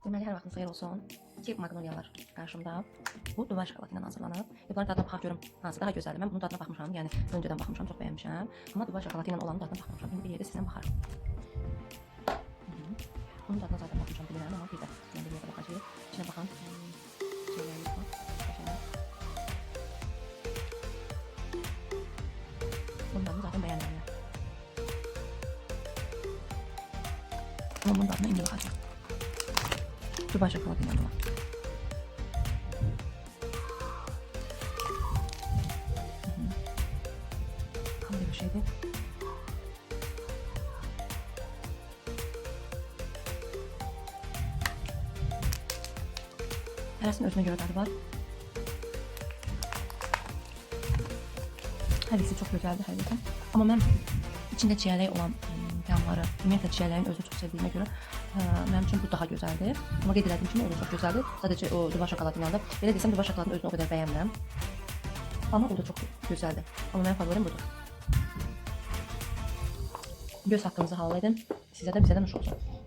Deməli, hər vaxtınız xeyir olsun. İki Magnolia var qarşımda. Bu Dubai şokolatı ilə hazırlanıb. Bunların dadına baxaq görüm hansı daha gözəldir. Mən bunun dadına baxmışam, yəni öncədən baxmışam, çox bəyənmişəm. Amma Dubai şokolatı ilə olanın dadına baxmamışam. İndi bir yerdə sizdən baxarım. Bunun dadına zaten baxmışam, bilirəm, amma bir də mən bir yerdə baxacağıq. İçinə baxan şeylərimiz var. Bunun dadını zaten bəyənirəm. Ama bunun dadına indi baxacağıq. Dubai şokolatı ilə olan. Böyle bir şeydi. Hərəsinin özünə görə dadı var. Hər ikisi çox gözəldir həqiqətən. Amma mən içində çiyələk olan yanları, ümumiyyətlə çiyələyin özü çox sevdiyimə görə mənim üçün bu daha gözəldir. Amma qeyd etdiyim kimi o da çox gözəldir. Sadəcə o Dubai şokolatının yanında. Belə desəm Dubai şokolatının özünü o qədər bəyənmirəm. Amma o da çox gözəldir. Amma mənim favorim budur. Göz haqqınızı halal edin. Sizə də bizə də nuş olsun.